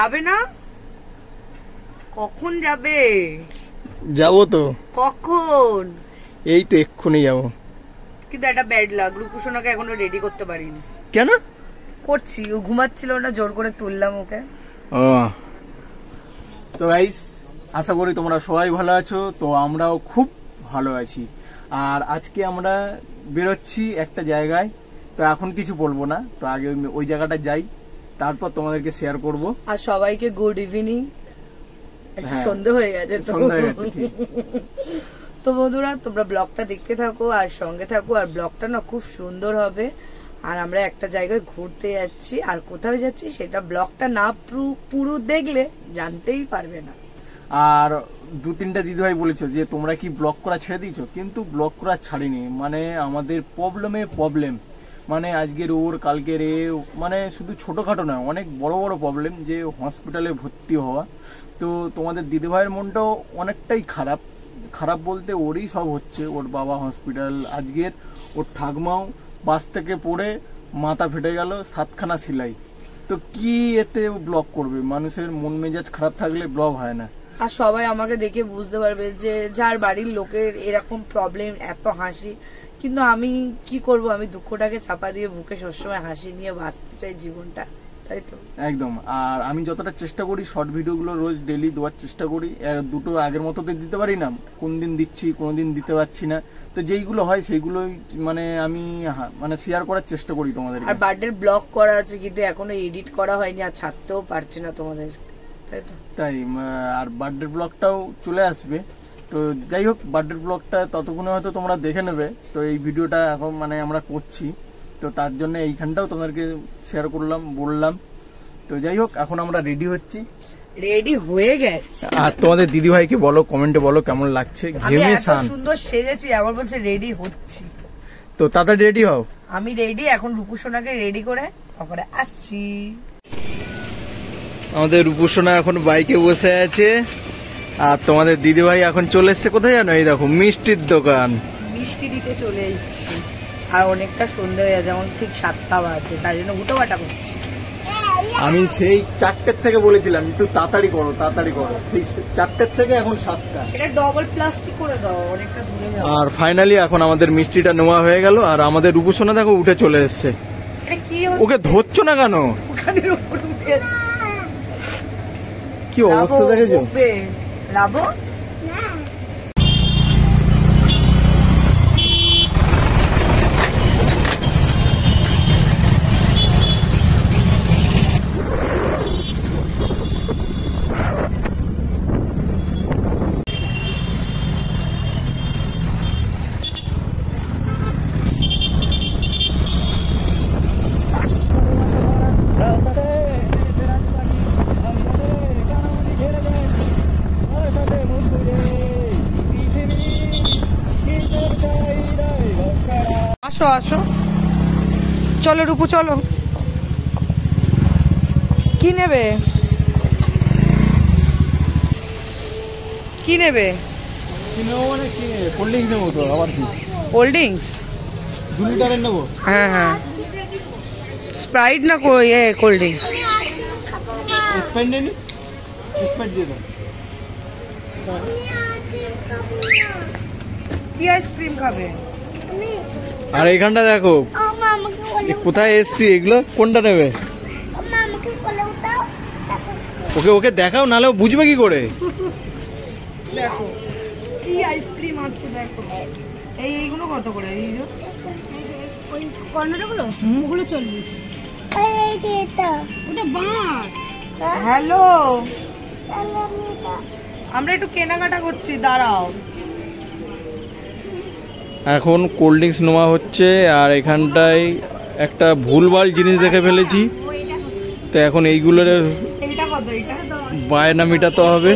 যাবে না? কখন যাবে? যাবো তো। কখন? এই তো এক্ষুনি যাবো। কিন্তু একটা ব্যাড লাগ, রূপসোনাকে এখনো রেডি করতে পারিনি। কেন? করছি, ও ঘুমাচ্ছিল না, জোর করে তুললাম ওকে। ও তো গাইস, আশা করি তোমরা সবাই ভালো আছো। তো আমরাও খুব ভালো আছি। আর আজকে আমরা বেরোচ্ছি একটা জায়গায়। তো এখন কিছু বলবো না, তো আগে ওই জায়গাটা যাই, তারপর তোমাদেরকে শেয়ার করব। আর সবাইকে গুড ইভিনিং। সন্ধ্যে হয়ে গেছে তো। তো বন্ধুরা, তোমরা ব্লগটা দেখতে থাকো আর সঙ্গে থাকো। আর ব্লগটা না খুব সুন্দর হবে। আর আমরা একটা জায়গায় ঘুরতে যাচ্ছি, আর কোথাও যাচ্ছি সেটা ব্লগটা না পুরো দেখলে জানতেই পারবে না। আর 2-3টা দিদিভাই বলেছো যে তোমরা কি ব্লগ করা ছেড়ে দিয়েছো, কিন্তু ব্লগ করা ছাড়িনি। মানে আমাদের প্রবলেম, মানে আজকের ওর কালকের এ, মানে শুধু ছোটখাটো নয়, অনেক বড় বড় প্রবলেম, যে হসপিটালে ভর্তি হওয়া। তো তোমাদের দিদিভাইয়ের মনটাও অনেকটাই খারাপ বলতে ওরই সব হচ্ছে। ওর বাবা হসপিটাল, আজকের ওর ঠাকমাও বাস থেকে পড়ে মাথা ফেটে গেল, 7খানা সেলাই। তো কি এতে ব্লগ করবে? মানুষের মন মেজাজ খারাপ থাকলে ব্লগ হয় না। আর সবাই আমাকে দেখে বুঝতে পারবে যে যার বাড়ির লোকের এরকম প্রবলেম, এত হাসি। কিন্তু আমি কি করব, আমি দুঃখটাকে চাপা দিয়ে বুকে সবসময় হাসি নিয়ে বাঁচতে চাই জীবনটা, তাই তো? একদম। আর আমি যতটা চেষ্টা করি শর্ট ভিডিওগুলো রোজ ডেলি দেওয়ার চেষ্টা করি। দুটো আগের মতো তো দিতে পারি না, কোন দিন দিচ্ছি কোনোদিন দিতে পারছি না। তো যেইগুলো হয় সেইগুলোই মানে আমি মানে শেয়ার করার চেষ্টা করি তোমাদের। আর বার্থডে ব্লগ করা আছে, কিন্তু এখনো এডিট করা হয়নি, আর ছাড়তেও পারছি না তোমাদের, তাই তো? তাই আর বার্থডে ব্লগটাও চলে আসবে। তো যাই হোক, বার্থডে ব্লগটা ততক্ষণে হয়তো তোমরা দেখে নেবে। তো এই ভিডিওটা এখন মানে আমরা করছি, তো তার জন্য এইখানটাও তোমাদেরকে শেয়ার করলাম, বললাম। তো যাই হোক, এখন আমরা রেডি হচ্ছি। রেডি হয়ে গেছে। আর তোমাদের দিদিভাইকে বলো, কমেন্টে বলো কেমন লাগছে। ঘেমে সান সুন্দর সেজেছি, আবার বলছে রেডি হচ্ছি। তো তাড়াতাড়ি রেডি হও। আমি রেডি, এখন রূপসোনাকে রেডি করে তারপরে আসছি। আমাদের রূপসোনা এখন বাইকে বসে আছে, আর তোমাদের দিদিভাই এখন চলে এসছে কোথায় জানো? এই দেখো, মিষ্টির দোকান। মিষ্টি দিতে চলে এসেছি। আর অনেকটা সন্ধ্যা হয়ে যাচ্ছে, যেমন ঠিক 7টা বাজে, তাই জন্য উঠোবাটা করছি। আমি সেই 4টের থেকে বলেছিলাম একটু তাড়াতাড়ি করো। সেই 4টের থেকে এখন 7টা। এটা ডবল প্লাস্টিক করে দাও, অনেকটা দূরে যাও। আর ফাইনালি এখন আমাদের মিষ্টিটা নেওয়া হয়ে গেল। আর আমাদের রূপসোনা দেখো উঠে চলে এসছে। ওকে ধরছো না কেন? কি অবস্থা দেখেছো? লাবো আসো, চলো রূপু, চলো। কি নেবে? কোল্ড ড্রিঙ্কস নেবো। তো আবার কি কোল্ড ড্রিঙ্কস? 2 লিটারের নেবো। হ্যাঁ, স্প্রাইট না কোল্ড ড্রিঙ্কস? স্প্রাইট নেই, স্প্রাইট দিয়ে দাও। কি আইসক্রিম খাবে? আর এইখানটা দেখো কোথায় এসছি, এগুলো কোনটা নেবে? ওকে দেখাও, নাহলে বুঝবে কি করে? দেখো কি আইসক্রিম আছে, দেখো। এইগুলো কত করে? ওই কর্নারগুলো ওগুলো 40। ওটা বাট। হ্যালো, আমরা একটু কেনাকাটা করছি, দাঁড়াও। এখন কোল্ড ড্রিঙ্কস নেওয়া হচ্ছে। আর এখানটায় একটা ভুলভাল জিনিস দেখে ফেলেছি, তো এখন এইগুলোর বায়না মেটাতে হবে।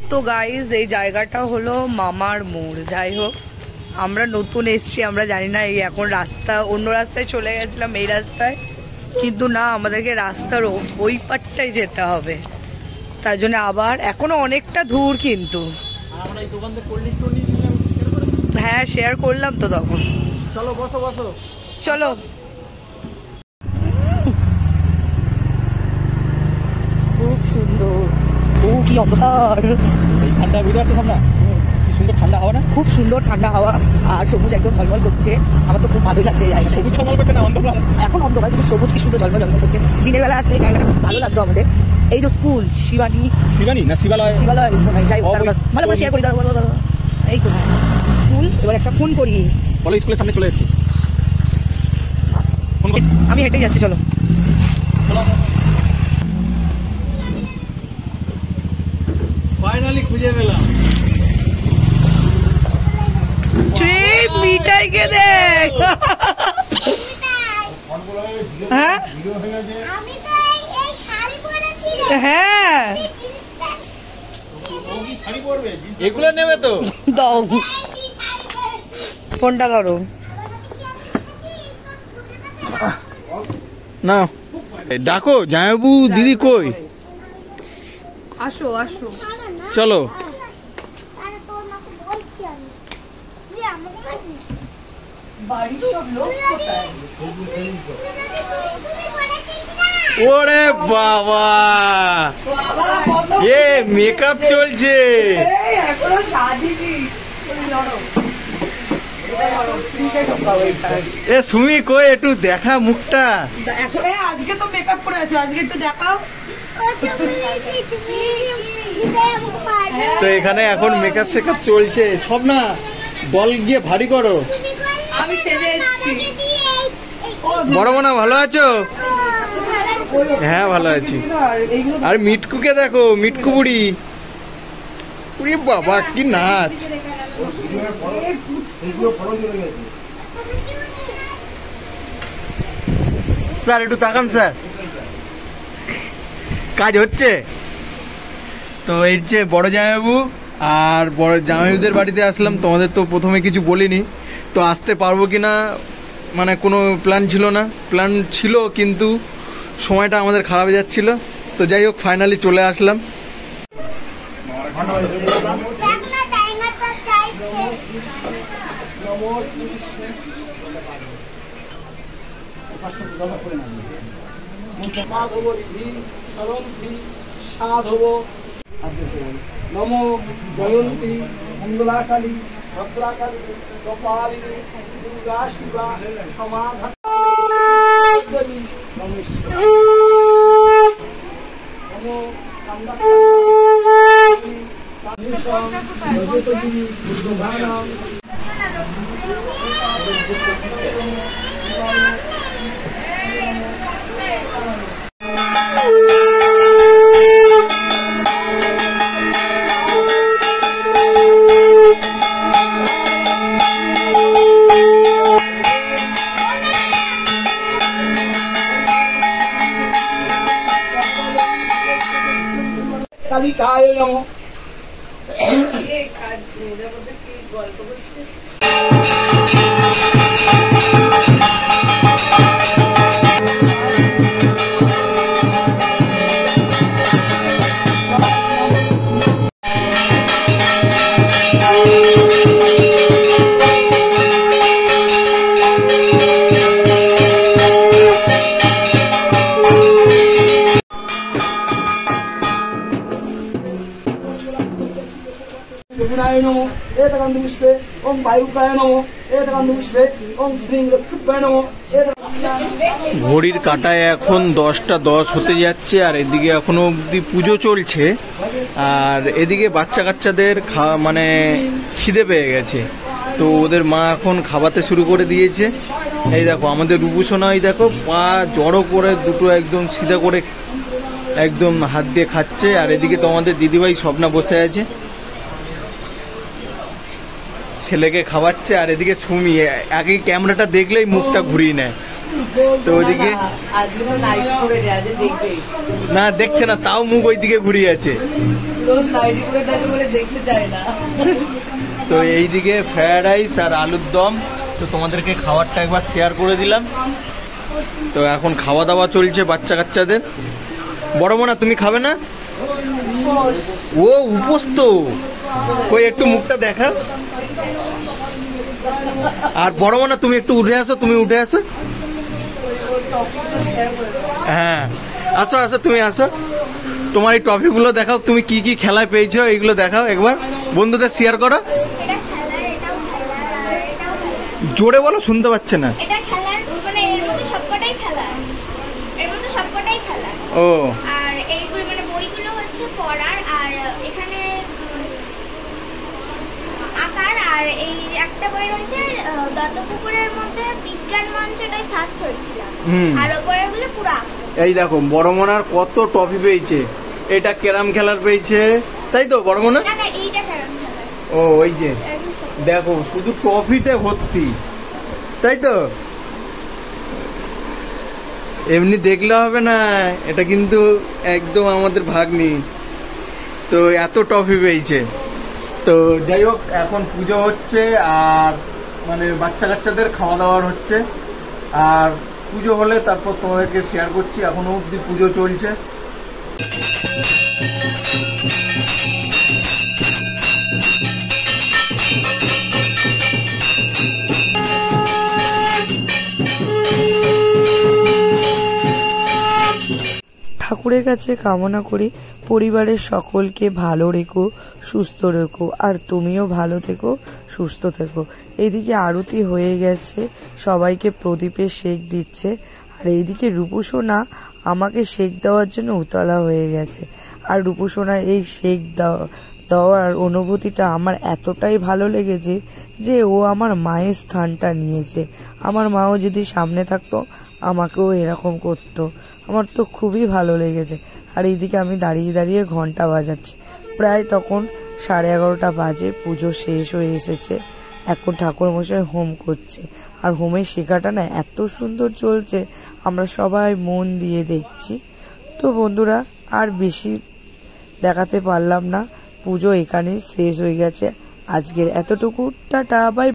তো গাইজ, এই জায়গাটা হলো মামার মোড়। যাই হোক, আমরা নতুন এসছি, আমরা জানি না। এই এখন রাস্তা, অন্য রাস্তায় চলে গেছিলাম, এই রাস্তায়, কিন্তু না, আমাদেরকে রাস্তার ওই পাটটাই যেতে হবে। তার জন্য আবার এখনো অনেকটা দূর, কিন্তু হ্যাঁ শেয়ার করলাম তো তখন। চলো বসো। চলো। কি অন্ধকার। ঠান্ডা বুঝতে পারছো না, কি সুন্দর ঠান্ডা হাওয়া না? খুব সুন্দর ঠান্ডা হাওয়া আর সবুজ একদম ঝলমল করছে। আমার তো খুব ভালোই লাগছে এই জায়গাটা। সবুজ ঝলমল করছে না, অন্ধকার। এখন অন্ধকার কিন্তু সবুজ কি সুন্দর ঝলমল ঝলমল করছে। দিনের বেলা আসলে এই জায়গাটা খুব ভালো লাগতো আমাদের। এই যে স্কুল শিবানী না শিবালয় যাই হোক, ভালো করে শেয়ার করি। দাঁড়াও এই তো স্কুল। এবার একটা ফোন করি। বলো স্কুলের সামনে চলে এসেছি। আমি হেঁটে যাচ্ছি, চলো। ফাইনালি খুঁজে পেলাম। মিঠাইকে দেখ। হ্যাঁ হ্যাঁ এগুলো নেবে তো? দাও ফোনটা ধরো না। ডাকো জামাইবাবু দিদি কই? আসো আসো চলো। ওরে বাবা, এ মেকআপ চলছে। এ সুমি কই, একটু দেখা মুখটা। আজকে তো মেকআপ করে আছো, আজকে একটু দেখাও। তো এখানে এখন মেকআপ সেকআপ চলছে সব না। বল গিয়ে ভারী করো। আমি সেজে এসেছি। বড় মনা ভালো আছো? হ্যাঁ ভালো আছি। আর মিটকুকে দেখো, মিটকু বুড়ি। উরে বাবা কি নাচ। স্যার একটু তাকান স্যার, কাজ হচ্ছে তো। এই যে বড় জামাইবাবু আর বড় জামাইবাবুদের বাড়িতে আসলাম। তোমাদের তো প্রথমে কিছু বলিনি, তো আসতে পারবো কিনা মানে কোনো প্ল্যান ছিল না। প্ল্যান ছিল কিন্তু সময়টা আমাদের খারাপ যাচ্ছিল। তো যাই হোক ফাইনালি চলে আসলাম। নমো জয়ন্তী মঙ্গলাকালী ভদ্রাকালী কপালিনী দুর্গা শিবা সমাধা কালিকায় নমঃ। যমুনায় নমঃ এতকান্ত পুষ্পে ওং বায়ুকায় নমঃ এতকান্ত পুষ্পে ওং শ্রীং লক্ষ্মীপ্রায় নমঃ। ঘড়ির কাঁটায় এখন 10টা 10 হতে যাচ্ছে, আর এদিকে এখনো অবধি পুজো চলছে। আর এদিকে বাচ্চা কাচ্চাদের মানে খিদে পেয়ে গেছে, তো ওদের মা এখন খাওয়াতে শুরু করে দিয়েছে। এই দেখো আমাদের রূপসোনা, এই দেখো পা জড়ো করে দুটো একদম সিধা করে একদম হাত দিয়ে খাচ্ছে। আর এদিকে তোমাদের দিদিভাই স্বপ্না বসে আছে, ছেলেকে খাওয়াচ্ছে। আর এদিকে সুমি আগে ক্যামেরাটা দেখলেই মুখটা ঘুরিয়ে নেয়। তো ওইদিকে না দেখছে না, তাও মুখ ওইদিকে ঘুরিয়ে আছে। তো এইদিকে ফ্রাইড রাইস আর আলুর দম। তো তোমাদেরকে খাবারটা একবার শেয়ার করে দিলাম। তো এখন খাওয়া দাওয়া চলছে বাচ্চা কাচ্চাদের। বড় মনা তুমি খাবে না? ও উপোস তো, কই একটু মুখটা দেখা। আর বড় মনা তুমি একটু উঠে আসো, তুমি উঠে আসো। হ্যাঁ আসো আসো, তুমি আসো। তো তোমার এই ট্রফিগুলো দেখাও, তুমি কি কি খেলায় পেয়েছো এইগুলো দেখাও একবার, বন্ধুদের শেয়ার করো। এটা খেলার, এটাও খেলার, আর এটাও খেলার। জোরে বলো, শুনতে পাচ্ছে না। এটা খেলার, মানে এর মধ্যে সবকটাই খেলার, এর মধ্যে সবকটাই খেলার। ও, আর এইগুলো মানে বইগুলো হচ্ছে পড়ার, আর এখানে আঁকার, আর এই একটা বই রয়েছে দত্তপুকুরের মধ্যে বিজ্ঞান মঞ্চটাই ফার্স্ট হয়েছিলাম, আর ওপরে গুলো পুরো আঁকা। এই দেখো বড় মনার কত ট্রফি পেয়েছে। এটা ক্যারাম খেলার পেয়েছে, তাই তো বড় মনা? না না, এইটা ক্যারাম খেলার। ও, ওই যে দেখো শুধু ট্রফিতে ভর্তি, তাই তো? এমনি দেখলে হবে না, এটা কিন্তু একদম আমাদের ভাগ্নি, তো এত ট্রফি পেয়েছে। তো যাই হোক, এখন পুজো হচ্ছে, আর মানে বাচ্চা কাচ্চাদের খাওয়া দাওয়ার হচ্ছে, আর পুজো হলে তারপর তোমাদেরকে শেয়ার করছি। এখনো অবধি পুজো চলছে। ঠাকুরের কাছে কামনা করি পরিবারের সকলকে ভালো রেখো, সুস্থ রেখো, আর তুমিও ভালো থেকো, সুস্থ থেকো। এইদিকে আরতি হয়ে গেছে, সবাইকে প্রদীপে সেক দিচ্ছে, আর এইদিকে রূপসোনা আমাকে সেক দেওয়ার জন্য উতলা হয়ে গেছে। আর রূপসোনার এই সেক দেওয়ার অনুভূতিটা আমার এতটাই ভালো লেগেছে যে ও আমার মায়ের স্থানটা নিয়েছে। আমার মাও যদি সামনে থাকতো আমাকেও এরকম করতো। আমার তো খুবই ভালো লেগেছে। আর এইদিকে আমি দাঁড়িয়ে দাঁড়িয়ে ঘন্টা বাজাচ্ছি। প্রায় তখন 11:30 বাজে, পুজো শেষ হয়ে এসেছে। এখন ঠাকুরমশাই হোম করছে, আর হোমের শেখাটা না এত সুন্দর চলছে, আমরা সবাই মন দিয়ে দেখছি। তো বন্ধুরা, আর বেশি দেখাতে পারলাম না, পুজো এখানে শেষ হয়ে গেছে আজকের। এতটুকু, টাটা, বাই।